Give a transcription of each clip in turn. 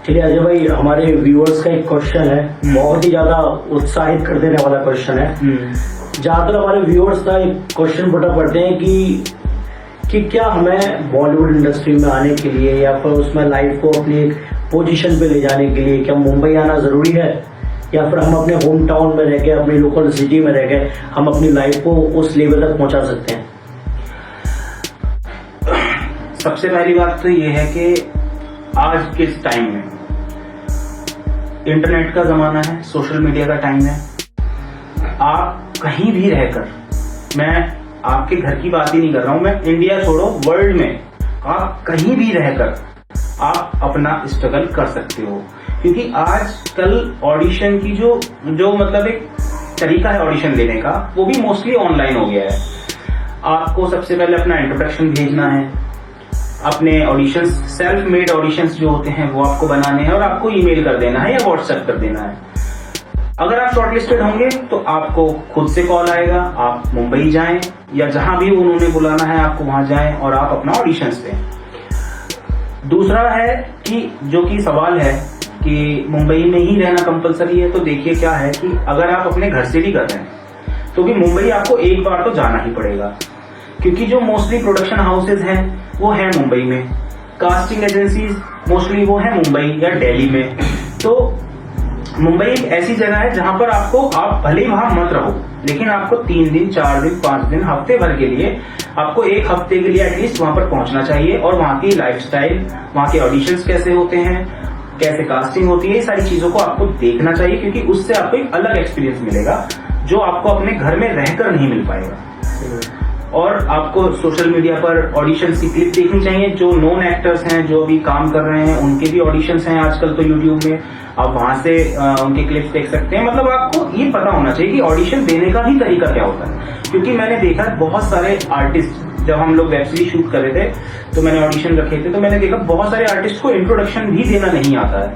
ठीक है अजय भाई, हमारे व्यूअर्स का एक क्वेश्चन है, बहुत ही ज्यादा उत्साहित कर देने वाला क्वेश्चन है। ज्यादातर हमारे व्यूअर्स का एक क्वेश्चन पुटअप करते हैं कि क्या हमें बॉलीवुड इंडस्ट्री में आने के लिए या फिर उसमें लाइफ को अपनी एक पोजीशन पे ले जाने के लिए क्या मुंबई आना जरूरी है, या फिर हम अपने होम टाउन में रह के, अपनी लोकल सिटी में रह के हम अपनी लाइफ को उस लेवल तक पहुंचा सकते हैं? सबसे पहली बात तो ये है कि आज के इस टाइम में इंटरनेट का जमाना है, सोशल मीडिया का टाइम है। आप कहीं भी रहकर, मैं आपके घर की बात ही नहीं कर रहा हूं, मैं इंडिया छोड़ो वर्ल्ड में आप कहीं भी रहकर आप अपना स्ट्रगल कर सकते हो। क्योंकि आजकल ऑडिशन की जो मतलब एक तरीका है ऑडिशन देने का, वो भी मोस्टली ऑनलाइन हो गया है। आपको सबसे पहले अपना इंट्रोडक्शन भेजना है, अपने ऑडिशंस, सेल्फ मेड ऑडिशंस जो होते हैं वो आपको बनाने हैं और आपको ईमेल कर देना है या व्हाट्सएप कर देना है। अगर आप शॉर्टलिस्टेड होंगे तो आपको खुद से कॉल आएगा, आप मुंबई जाएं या जहां भी उन्होंने बुलाना है आपको वहां जाएं और आप अपना ऑडिशंस दें। दूसरा है कि जो कि सवाल है कि मुंबई में ही रहना कंपलसरी है, तो देखिए क्या है कि अगर आप अपने घर से भी कर रहे हैं तो भी मुंबई आपको एक बार तो जाना ही पड़ेगा, क्योंकि जो मोस्टली प्रोडक्शन हाउसेज हैं वो है मुंबई में, कास्टिंग एजेंसीज मोस्टली वो है मुंबई या दिल्ली में। तो मुंबई एक ऐसी जगह है जहां पर आप भले ही वहां मत रहो, लेकिन आपको 3 दिन 4 दिन 5 दिन हफ्ते भर के लिए, आपको एक हफ्ते के लिए एटलीस्ट वहां पर पहुंचना चाहिए और वहां की लाइफस्टाइल, वहां के ऑडिशंस कैसे होते हैं, कैसे कास्टिंग होती है, ये सारी चीजों को आपको देखना चाहिए, क्योंकि उससे आपको एक अलग एक्सपीरियंस मिलेगा जो आपको अपने घर में रहकर नहीं मिल पाएगा। और आपको सोशल मीडिया पर ऑडिशंस की क्लिप देखनी चाहिए। जो नोन एक्टर्स हैं, जो अभी काम कर रहे हैं, उनके भी ऑडिशंस हैं आजकल तो यूट्यूब में, आप वहां से उनके क्लिप्स देख सकते हैं। मतलब आपको ये पता होना चाहिए कि ऑडिशन देने का भी तरीका क्या होता है, क्योंकि मैंने देखा बहुत सारे आर्टिस्ट, जब हम लोग वेब सीरीज शूट कर रहे थे तो मैंने ऑडिशन रखे थे, तो मैंने देखा बहुत सारे आर्टिस्ट को इंट्रोडक्शन भी देना नहीं आता है।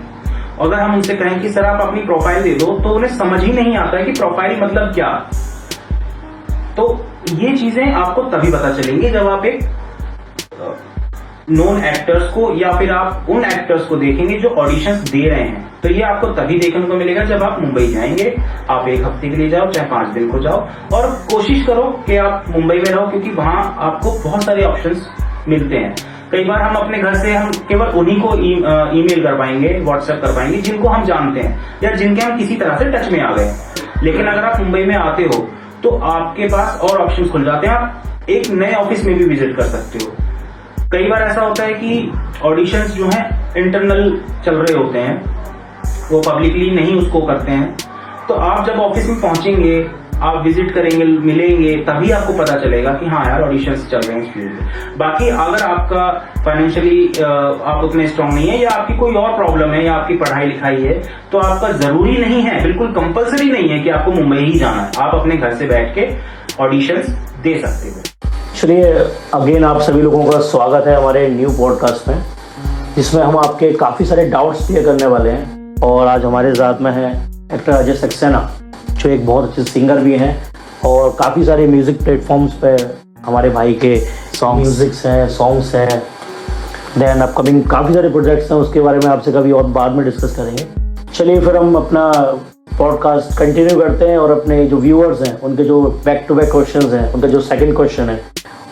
अगर हम उनसे कहें कि सर आप अपनी प्रोफाइल दे दो, तो उन्हें समझ ही नहीं आता है कि प्रोफाइल मतलब क्या। तो ये चीजें आपको तभी पता चलेंगी जब आप एक नोन एक्टर्स को या फिर आप उन एक्टर्स को देखेंगे जो ऑडिशंस दे रहे हैं। तो ये आपको तभी देखने को मिलेगा जब आप मुंबई जाएंगे। आप एक हफ्ते के लिए जाओ, चाहे 5 दिन को जाओ, और कोशिश करो कि आप मुंबई में रहो, क्योंकि वहां आपको बहुत सारे ऑप्शंस मिलते हैं। कई बार हम अपने घर से हम केवल उन्हीं को ईमेल कर पाएंगे, व्हाट्सएप कर पाएंगे जिनको हम जानते हैं या जिनके हम किसी तरह से टच में आ गए। लेकिन अगर आप मुंबई में आते हो तो आपके पास और ऑप्शंस खुल जाते हैं, आप एक नए ऑफिस में भी विजिट कर सकते हो। कई बार ऐसा होता है कि ऑडिशंस जो हैं इंटरनल चल रहे होते हैं, वो पब्लिकली नहीं उसको करते हैं। तो आप जब ऑफिस में पहुंचेंगे, आप विजिट करेंगे, मिलेंगे, तभी आपको पता चलेगा कि हाँ यार ऑडिशंस चल रहे हैं इस फील्ड में। बाकी अगर आपका फाइनेंशियली आप उतने स्ट्रांग नहीं है या आपकी कोई और प्रॉब्लम है या आपकी पढ़ाई लिखाई है, तो आपका जरूरी नहीं है, बिल्कुल कंपलसरी नहीं है कि आपको मुंबई ही जाना है। आप अपने घर से बैठ के ऑडिशंस दे सकते हो। चलिए, अगेन आप सभी लोगों का स्वागत है हमारे न्यू पॉडकास्ट में, जिसमें हम आपके काफ़ी सारे डाउट्स क्लियर करने वाले हैं। और आज हमारे साथ में है एक्टर अजय सक्सेना, जो एक बहुत अच्छे सिंगर भी हैं और काफ़ी सारे म्यूज़िक प्लेटफॉर्म्स पे हमारे भाई के म्यूज़िक्स हैं, सॉन्ग्स हैं, देन अपकमिंग काफ़ी सारे प्रोजेक्ट्स हैं, उसके बारे में आपसे कभी और बाद में डिस्कस करेंगे। चलिए फिर हम अपना पॉडकास्ट कंटिन्यू करते हैं और अपने जो व्यूअर्स हैं उनके जो बैक टू बैक क्वेश्चंस हैं, उनका जो सेकंड क्वेश्चन है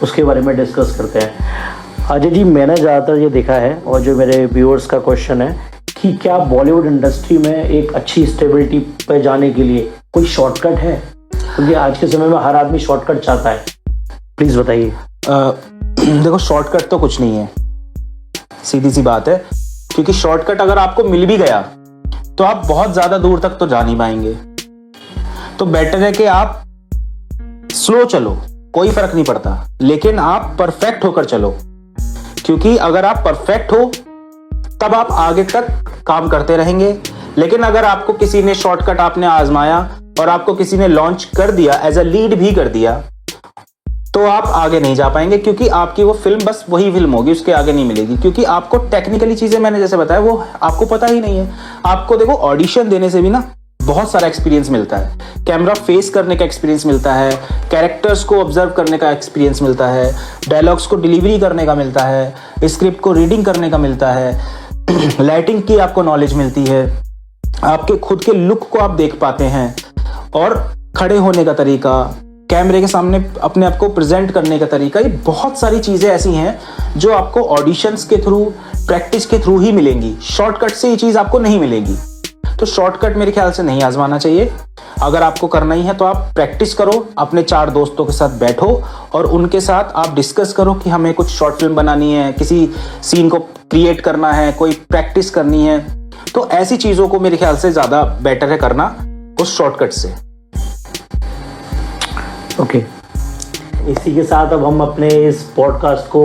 उसके बारे में डिस्कस करते हैं। अजय जी, मैंने ज़्यादातर ये देखा है और जो मेरे व्यूअर्स का क्वेश्चन है कि क्या बॉलीवुड इंडस्ट्री में एक अच्छी स्टेबिलिटी पर जाने के लिए कोई शॉर्टकट है? क्योंकि आज के समय में हर आदमी शॉर्टकट चाहता है, प्लीज़ बताइए। देखो, शॉर्टकट तो कुछ नहीं है, सीधी सी बात है। क्योंकि शॉर्टकट अगर आपको मिल भी गया तो आप बहुत ज्यादा दूर तक तो जा नहीं पाएंगे। तो बेटर है कि आप स्लो चलो, कोई फर्क नहीं पड़ता, लेकिन आप परफेक्ट होकर चलो। क्योंकि अगर आप परफेक्ट हो तब आप आगे तक काम करते रहेंगे। लेकिन अगर आपको किसी ने शॉर्टकट आपने आजमाया और आपको किसी ने लॉन्च कर दिया, एज अ लीड भी कर दिया, तो आप आगे नहीं जा पाएंगे। क्योंकि आपकी वो फिल्म बस वही फिल्म होगी, उसके आगे नहीं मिलेगी। क्योंकि आपको टेक्निकली चीजें, मैंने जैसे बताया, वो आपको पता ही नहीं है। आपको देखो, ऑडिशन देने से भी ना बहुत सारा एक्सपीरियंस मिलता है। कैमरा फेस करने का एक्सपीरियंस मिलता है, कैरेक्टर्स को ऑब्जर्व करने का एक्सपीरियंस मिलता है, डायलॉग्स को डिलीवरी करने का मिलता है, स्क्रिप्ट को रीडिंग करने का मिलता है। लाइटिंग की आपको नॉलेज मिलती है, आपके खुद के लुक को आप देख पाते हैं, और खड़े होने का तरीका, कैमरे के सामने अपने आप को प्रेजेंट करने का तरीका, ये बहुत सारी चीजें ऐसी हैं जो आपको ऑडिशंस के थ्रू, प्रैक्टिस के थ्रू ही मिलेंगी। शॉर्टकट से ये चीज आपको नहीं मिलेगी। तो शॉर्टकट मेरे ख्याल से नहीं आजमाना चाहिए। अगर आपको करना ही है तो आप प्रैक्टिस करो, अपने 4 दोस्तों के साथ बैठो और उनके साथ आप डिस्कस करो कि हमें कुछ शॉर्ट फिल्म बनानी है, किसी सीन को क्रिएट करना है, कोई प्रैक्टिस करनी है। तो ऐसी चीजों को मेरे ख्याल से ज्यादा बेटर है करना उस शॉर्टकट से। ओके, इसी के साथ अब हम अपने इस पॉडकास्ट को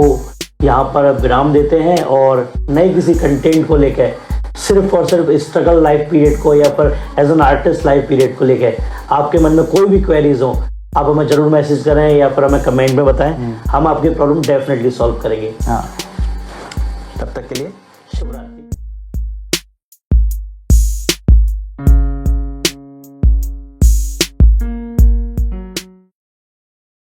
यहाँ पर विराम देते हैं और नए किसी कंटेंट को लेकर, सिर्फ और सिर्फ स्ट्रगल लाइफ पीरियड को या पर as an artist life period को लेकर आपके मन में कोई भी क्वेरीज हो, आप हमें जरूर मैसेज करें या फिर हमें कमेंट में बताएं। हम आपकी प्रॉब्लम डेफिनेटली सॉल्व करेंगे। हाँ, तब तक के लिए शुभ रात्रि।